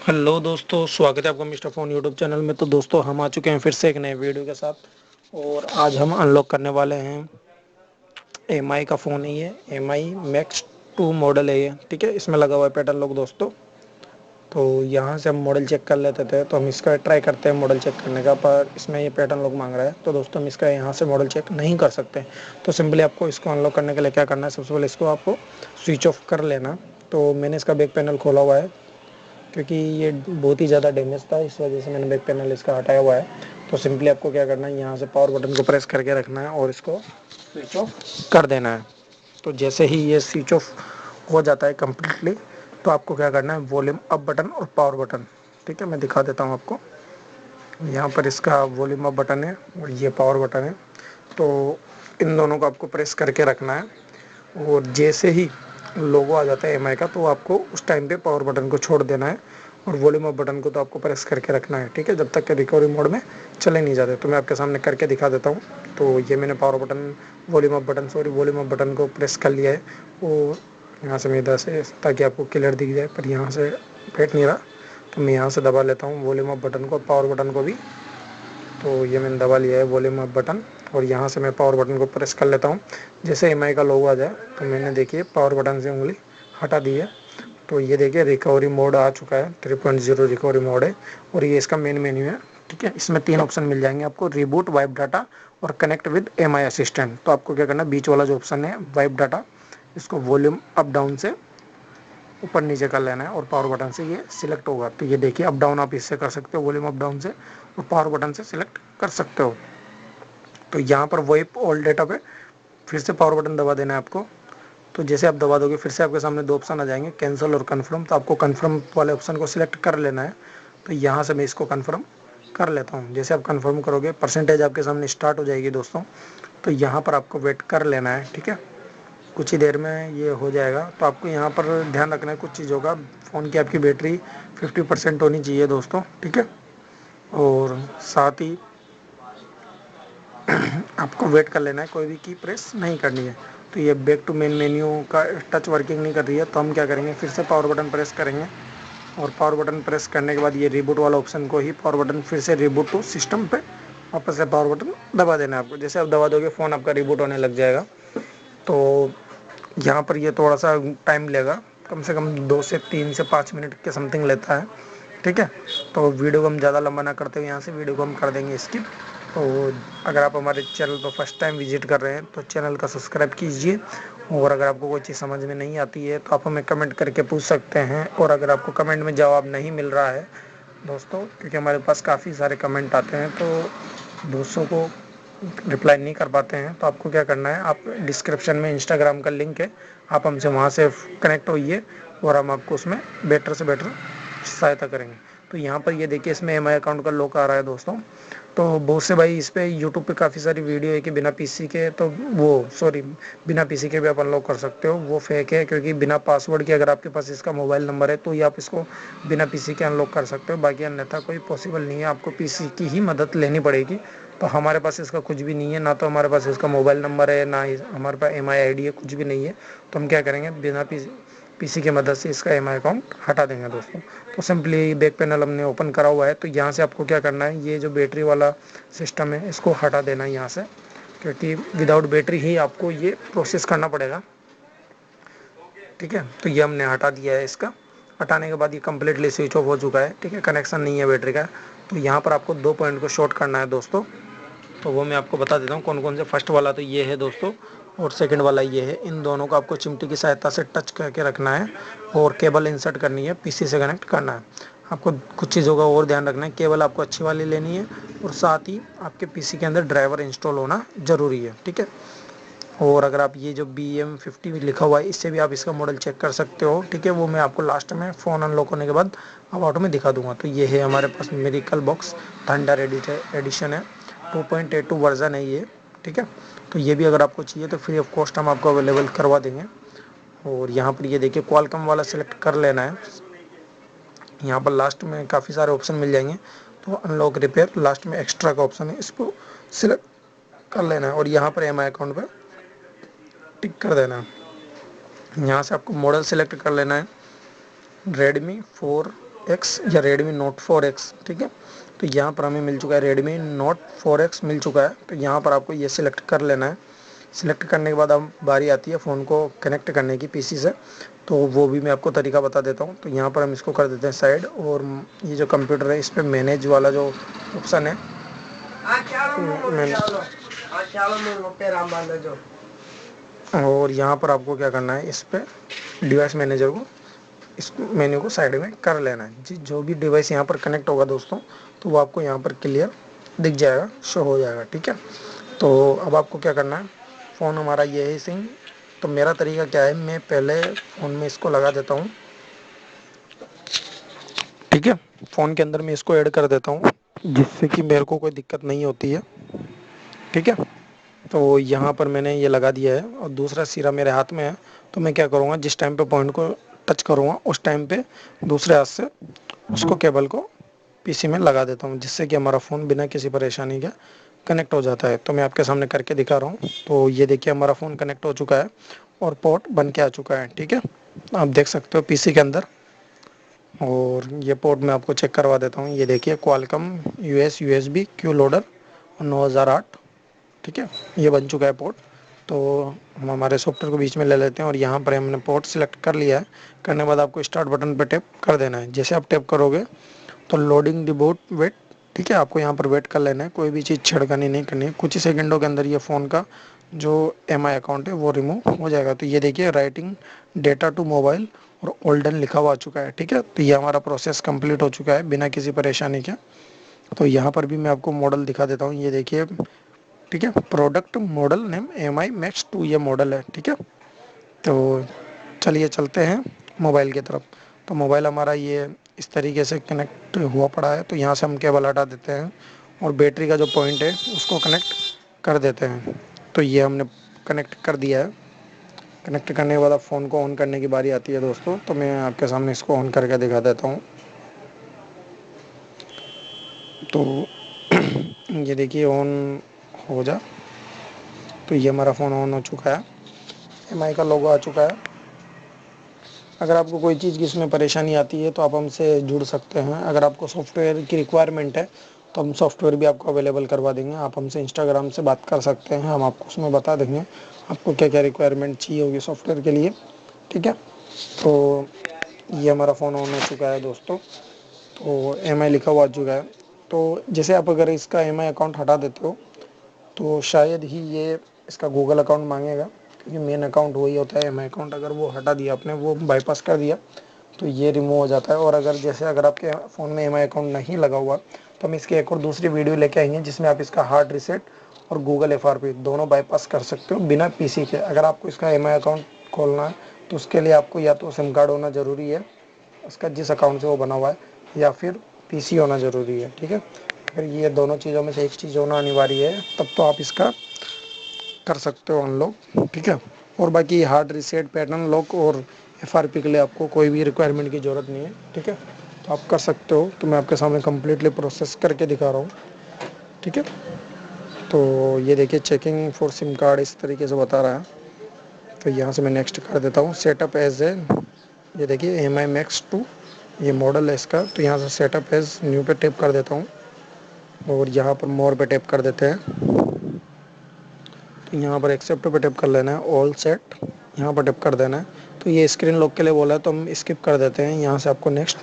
Hello दोस्तों, स्वागत है आपका मिस्टर फोन यूट्यूब चैनल में। तो दोस्तों हम आ चुके हैं फिर से एक नए वीडियो के साथ। और आज हम अनलॉक करने वाले हैं एमआई का फ़ोन है ये, एमआई मैक्स 2 मॉडल है ये। ठीक है, इसमें लगा हुआ है पैटर्न लॉक दोस्तों। तो यहाँ से हम मॉडल चेक कर लेते थे, तो हम इसका ट्राई करते हैं मॉडल चेक करने का, पर इसमें ये पैटर्न लॉक मांग रहा है। तो दोस्तों हम इसका यहाँ से मॉडल चेक नहीं कर सकते। तो सिंपली आपको इसको अनलॉक करने के लिए क्या करना है, सबसे पहले इसको आपको स्विच ऑफ कर लेना। तो मैंने इसका बैक पैनल खोला हुआ है, क्योंकि ये बहुत ही ज़्यादा डैमेज था, इस वजह से मैंने बैक पैनल इसका हटाया हुआ है। तो सिंपली आपको क्या करना है, यहाँ से पावर बटन को प्रेस करके रखना है और इसको स्विच ऑफ कर देना है। तो जैसे ही ये स्विच ऑफ हो जाता है कम्प्लीटली, तो आपको क्या करना है, वॉल्यूम अप बटन और पावर बटन, ठीक है मैं दिखा देता हूँ आपको। यहाँ पर इसका वॉल्यूम अप बटन है और ये पावर बटन है। तो इन दोनों को आपको प्रेस करके रखना है, और जैसे ही लोगो आ जाता है एमआई का, तो आपको उस टाइम पे पावर बटन को छोड़ देना है और वॉल्यूम अप बटन को तो आपको प्रेस करके रखना है। ठीक है, जब तक कि रिकवरी मोड में चले नहीं जाते। तो मैं आपके सामने करके दिखा देता हूँ। तो ये मैंने power button, volume up button को प्रेस कर लिया है। और यहाँ से मैं इधर से, ताकि आपको क्लियर दिख जाए, पर यहाँ से बैठ नहीं रहा, तो मैं यहाँ से दबा लेता हूँ वॉल्यूम अप बटन को, पावर बटन को भी। तो ये मैंने दबा लिया है वॉल्यूम अप बटन, और यहाँ से मैं पावर बटन को प्रेस कर लेता हूँ। जैसे एमआई का लोगो आ जाए, तो मैंने देखिए पावर बटन से उंगली हटा दी है। तो ये देखिए रिकवरी मोड आ चुका है, 3.0 रिकवरी मोड है। और ये इसका मेन मेन्यू है। ठीक है, इसमें 3 ऑप्शन मिल जाएंगे आपको, रिबूट, वाइप डाटा और कनेक्ट विद एमआई असिस्टेंट। तो आपको क्या करना है, बीच वाला जो ऑप्शन है वाइप डाटा, इसको वॉल्यूम अप डाउन से ऊपर नीचे कर लेना है और पावर बटन से ये सिलेक्ट होगा। तो ये देखिए अप डाउन आप इससे कर सकते हो, वॉल्यूम अप डाउन से, और पावर बटन से सिलेक्ट कर सकते हो। तो यहाँ पर वाइप ऑल डेटा पे फिर से पावर बटन दबा देना है आपको। तो जैसे आप दबा दोगे, फिर से आपके सामने 2 ऑप्शन आ जाएंगे, कैंसिल और कन्फर्म। तो आपको कन्फर्म वाले ऑप्शन को सिलेक्ट कर लेना है। तो यहाँ से मैं इसको कन्फर्म कर लेता हूँ। जैसे आप कन्फर्म करोगे, परसेंटेज आपके सामने स्टार्ट हो जाएगी दोस्तों। तो यहाँ पर आपको वेट कर लेना है। ठीक है, कुछ ही देर में ये हो जाएगा। तो आपको यहाँ पर ध्यान रखना है कुछ चीज़ों का। फ़ोन की आपकी बैटरी 50% होनी चाहिए दोस्तों। ठीक है, और साथ ही आपको वेट कर लेना है, कोई भी की प्रेस नहीं करनी है। तो ये बैक टू मेन मेन्यू का टच वर्किंग नहीं कर रही है, तो हम क्या करेंगे, फिर से पावर बटन प्रेस करेंगे। और पावर बटन प्रेस करने के बाद ये रिबूट वाला ऑप्शन को ही, पावर बटन फिर से रिबूट टू सिस्टम पे वापस से पावर बटन दबा देना है आपको। जैसे आप दबा दोगे, फ़ोन आपका रिबूट होने लग जाएगा। तो यहाँ पर ये थोड़ा सा टाइम लेगा, कम से कम 2 से 3 से 5 मिनट के समथिंग लेता है। ठीक है, तो वीडियो को हम ज़्यादा लंबा ना करते हुए, यहाँ से वीडियो को हम कर देंगे स्किप। तो अगर आप हमारे चैनल पर फर्स्ट टाइम विजिट कर रहे हैं, तो चैनल का सब्सक्राइब कीजिए। और अगर आपको कोई चीज़ समझ में नहीं आती है, तो आप हमें कमेंट करके पूछ सकते हैं। और अगर आपको कमेंट में जवाब नहीं मिल रहा है दोस्तों, क्योंकि हमारे पास काफ़ी सारे कमेंट आते हैं, तो दोस्तों को रिप्लाई नहीं कर पाते हैं, तो आपको क्या करना है, आप डिस्क्रिप्शन में इंस्टाग्राम का लिंक है, आप हमसे वहाँ से कनेक्ट होइए और हम आपको उसमें बेटर से बेटर सहायता करेंगे। तो यहाँ पर ये देखिए, इसमें एमआई अकाउंट का लॉक आ रहा है दोस्तों। तो बहुत से भाई इस पे यूट्यूब पे काफ़ी सारी वीडियो है कि बिना पीसी के, तो वो सॉरी, बिना पीसी के भी आप अनलॉक कर सकते हो, वो फेक है। क्योंकि बिना पासवर्ड के, अगर आपके पास इसका मोबाइल नंबर है, तो ही आप इसको बिना पीसी के अनलॉक कर सकते हो। बाकी अन्यथा कोई पॉसिबल नहीं है, आपको पीसी की ही मदद लेनी पड़ेगी। तो हमारे पास इसका कुछ भी नहीं है, ना तो हमारे पास इसका मोबाइल नंबर है, ना हमारे पास एमआई आईडी है, कुछ भी नहीं है। तो हम क्या करेंगे, बिना पीसी की मदद से इसका एमआई अकाउंट हटा देंगे दोस्तों। तो सिंपली बैक पैनल हमने ओपन करा हुआ है। तो यहाँ से आपको क्या करना है, ये जो बैटरी वाला सिस्टम है, इसको हटा देना है यहाँ से, क्योंकि विदाउट बैटरी ही आपको ये प्रोसेस करना पड़ेगा। ठीक है, तो ये हमने हटा दिया है। इसका हटाने के बाद ये कम्प्लीटली स्विच ऑफ हो चुका है। ठीक है, कनेक्शन नहीं है बैटरी का। तो यहाँ पर आपको 2 पॉइंट को शॉर्ट करना है दोस्तों। तो वो मैं आपको बता देता हूँ कौन कौन से। फर्स्ट वाला तो ये है दोस्तों, और सेकंड वाला ये है। इन दोनों को आपको चिमटी की सहायता से टच करके रखना है, और केबल इंसर्ट करनी है, पीसी से कनेक्ट करना है। आपको कुछ चीज़ों का और ध्यान रखना है, केबल आपको अच्छी वाली लेनी है, और साथ ही आपके पीसी के अंदर ड्राइवर इंस्टॉल होना ज़रूरी है। ठीक है, और अगर आप ये जो BM50 लिखा हुआ है, इससे भी आप इसका मॉडल चेक कर सकते हो। ठीक है, वो मैं आपको लास्ट में फ़ोन अनलॉक होने के बाद अबाउट में दिखा दूंगा। तो ये है हमारे पास मेरिकल बॉक्स थंडर एडिशन है, 2.82 वर्जन है ये। ठीक है, तो ये भी अगर आपको चाहिए तो फ्री ऑफ कॉस्ट हम आपको अवेलेबल करवा देंगे। और यहाँ पर ये देखिए, क्वालकॉम वाला सिलेक्ट कर लेना है। यहाँ पर लास्ट में काफ़ी सारे ऑप्शन मिल जाएंगे। तो अनलॉक रिपेयर लास्ट में एक्स्ट्रा का ऑप्शन है, इसको सिलेक्ट कर लेना है, और यहाँ पर एमआई अकाउंट पर टिक कर देना है। यहाँ से आपको मॉडल सेलेक्ट कर लेना है, Redmi 4 एक्स या रेडमी नोट 4X, ठीक है। तो यहाँ पर हमें मिल चुका है रेडमी नोट 4X मिल चुका है। तो यहाँ पर आपको ये सिलेक्ट कर लेना है। सिलेक्ट करने के बाद अब बारी आती है फ़ोन को कनेक्ट करने की पीसी से, तो वो भी मैं आपको तरीका बता देता हूँ। तो यहाँ पर हम इसको कर देते हैं साइड, और ये जो कंप्यूटर है इस पर मैनेज वाला जो ऑप्शन है, और यहाँ पर आपको क्या करना है, इस पर डिवाइस मैनेजर को, इस मेन्यू को साइड में कर लेना है जी। जो भी डिवाइस यहाँ पर कनेक्ट होगा दोस्तों, तो वो आपको यहाँ पर क्लियर दिख जाएगा, शो हो जाएगा, ठीक है। तो अब आपको क्या करना है, फ़ोन हमारा ये है सिंह। तो मेरा तरीका क्या है, मैं पहले फ़ोन में इसको लगा देता हूँ, ठीक है। फ़ोन के अंदर मैं इसको ऐड कर देता हूँ, जिससे कि मेरे को कोई दिक्कत नहीं होती है, ठीक है। तो यहाँ पर मैंने ये लगा दिया है, और दूसरा सिरा मेरे हाथ में है। तो मैं क्या करूँगा, जिस टाइम पे पॉइंट को टच करूँगा उस टाइम पे दूसरे हाथ से उसको केबल को पीसी में लगा देता हूँ, जिससे कि हमारा फ़ोन बिना किसी परेशानी के कनेक्ट हो जाता है। तो मैं आपके सामने करके दिखा रहा हूँ। तो ये देखिए हमारा फ़ोन कनेक्ट हो चुका है और पोर्ट बन के आ चुका है, ठीक है। आप देख सकते हो पीसी के अंदर, और ये पोर्ट मैं आपको चेक करवा देता हूँ। ये देखिए Qualcomm US USB Q loader 9008, ठीक है, ये बन चुका है पोर्ट। तो हम हमारे सॉफ्टवेयर को बीच में ले लेते हैं, और यहाँ पर हमने पोर्ट सिलेक्ट कर लिया है। करने के बाद आपको स्टार्ट बटन पर टैप कर देना है। जैसे आप टैप करोगे तो लोडिंग दी बोट वेट, ठीक है, आपको यहाँ पर वेट कर लेना है। कोई भी चीज़ छिड़कानी नहीं करनी है। कुछ ही सेकंडों के अंदर ये फ़ोन का जो एमआई अकाउंट है वो रिमूव हो जाएगा। तो ये देखिए राइटिंग डेटा टू मोबाइल और ओल्डन लिखा हुआ आ चुका है, ठीक है। तो ये हमारा प्रोसेस कंप्लीट हो चुका है बिना किसी परेशानी के। तो यहाँ पर भी मैं आपको मॉडल दिखा देता हूँ, ये देखिए, ठीक है। Product model name MI Max 2 ये मॉडल है, ठीक है। तो चलिए चलते हैं मोबाइल की तरफ। तो मोबाइल हमारा ये इस तरीके से कनेक्ट हुआ पड़ा है। तो यहाँ से हम केबल हटा देते हैं, और बैटरी का जो पॉइंट है उसको कनेक्ट कर देते हैं। तो ये हमने कनेक्ट कर दिया है। कनेक्ट करने के बाद अब फ़ोन को ऑन करने की बारी आती है दोस्तों। तो मैं आपके सामने इसको ऑन करके दिखा देता हूँ। तो ये देखिए ऑन हो जा। तो ये हमारा फ़ोन ऑन हो चुका है, MI का लोगो आ चुका है। अगर आपको कोई चीज़ की इसमें परेशानी आती है तो आप हमसे जुड़ सकते हैं। अगर आपको सॉफ्टवेयर की रिक्वायरमेंट है तो हम सॉफ्टवेयर भी आपको अवेलेबल करवा देंगे। आप हमसे इंस्टाग्राम से बात कर सकते हैं, हम आपको उसमें बता देंगे आपको क्या क्या रिक्वायरमेंट चाहिए होगी सॉफ्टवेयर के लिए, ठीक है। तो ये हमारा फ़ोन ऑन हो चुका है दोस्तों। तो MI लिखा हुआ आ चुका है। तो जैसे आप अगर इसका MI अकाउंट हटा देते हो तो शायद ही ये इसका गूगल अकाउंट मांगेगा, क्योंकि मेन अकाउंट वही होता है MI अकाउंट। अगर वो हटा दिया आपने, वो बाईपास कर दिया, तो ये रिमूव हो जाता है। और अगर जैसे अगर आपके फ़ोन में MI अकाउंट नहीं लगा हुआ, तो हम इसकी एक और दूसरी वीडियो लेके आएंगे जिसमें आप इसका हार्ड रीसेट और गूगल FRP दोनों बाईपास कर सकते हो बिना पीसी के। अगर आपको इसका MI अकाउंट खोलना है तो उसके लिए आपको या तो सिम कार्ड होना ज़रूरी है उसका, जिस अकाउंट से वो बना हुआ है, या फिर पीसी होना ज़रूरी है, ठीक है। अगर ये दोनों चीज़ों में से एक चीज़ होना अनिवार्य है, तब तो आप इसका कर सकते हो अनलॉक, ठीक है। और बाकी हार्ड रीसेट, पैटर्न लॉक और FRP के लिए आपको कोई भी रिक्वायरमेंट की ज़रूरत नहीं है, ठीक है। तो आप कर सकते हो। तो मैं आपके सामने कम्प्लीटली प्रोसेस करके दिखा रहा हूँ, ठीक है। तो ये देखिए चेकिंग फॉर सिम कार्ड इस तरीके से बता रहा है। तो यहाँ से मैं नेक्स्ट कर देता हूँ, सेटअप एज ए, ये देखिए MI Max 2 ये मॉडल है इसका। तो यहाँ से सेटअप एज न्यू पे टैप कर देता हूँ, और यहाँ पर मोर पे टैप कर देते हैं। तो यहाँ पर एक्सेप्ट पे टैप कर लेना है, ऑल सेट यहाँ पर टैप कर देना है। तो ये स्क्रीन लॉक के लिए बोला है तो हम स्किप कर देते हैं। यहाँ से आपको नेक्स्ट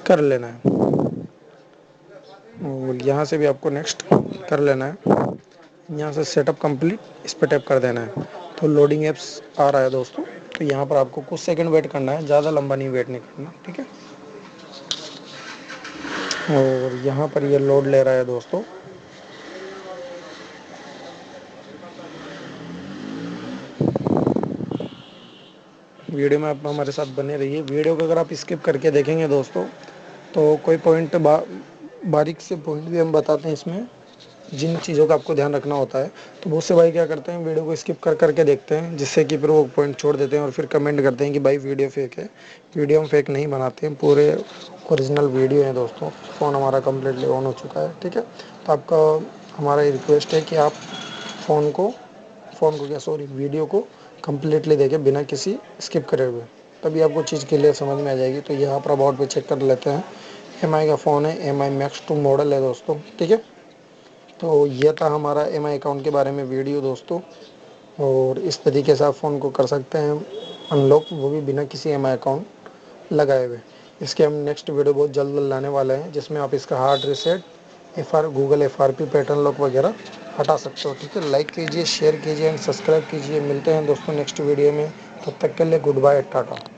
कर लेना है, और यहाँ से भी आपको नेक्स्ट कर लेना है। यहाँ से सेटअप कंप्लीट इस पर टैप कर देना है। तो लोडिंग एप्स आ रहा है दोस्तों। तो यहाँ पर आपको कुछ सेकंड वेट करना है, ज़्यादा लंबा नहीं वेट नहीं करना, ठीक है। और यहाँ पर ये लोड ले रहा है दोस्तों। वीडियो में आप हमारे साथ बने रहिए। वीडियो को अगर आप स्किप करके देखेंगे दोस्तों, तो कोई पॉइंट बारीक से पॉइंट भी हम बताते हैं इसमें, जिन चीज़ों का आपको ध्यान रखना होता है। तो बहुत से भाई क्या करते हैं, वीडियो को स्किप कर करके देखते हैं, जिससे कि फिर वो पॉइंट छोड़ देते हैं और फिर कमेंट करते हैं कि भाई वीडियो फेक है। वीडियो हम फेक नहीं बनाते हैं, पूरे ओरिजिनल वीडियो है दोस्तों। फ़ोन हमारा कम्प्लीटली ऑन हो चुका है, ठीक है। तो आपका हमारा रिक्वेस्ट है कि आप फ़ोन को क्या सॉरी वीडियो को कम्प्लीटली देखें बिना किसी स्किप करे हुए। तभी आपको चीज़ क्लियर समझ में आ जाएगी। तो यहाँ पर अबाउट पे चेक कर लेते हैं। एम आई का फ़ोन है, एम आई मैक्स 2 मॉडल है दोस्तों, ठीक है। तो ये था हमारा एम आई अकाउंट के बारे में वीडियो दोस्तों, और इस तरीके से आप फ़ोन को कर सकते हैं अनलॉक, वो भी बिना किसी एम आई अकाउंट लगाए हुए। इसके हम नेक्स्ट वीडियो बहुत जल्द लाने वाले हैं, जिसमें आप इसका hard reset, Google FRP pattern lock वगैरह हटा सकते हो, ठीक है। लाइक कीजिए, शेयर कीजिए एंड सब्सक्राइब कीजिए। मिलते हैं दोस्तों नेक्स्ट वीडियो में, तब तक के लिए गुड बाय, टाटा।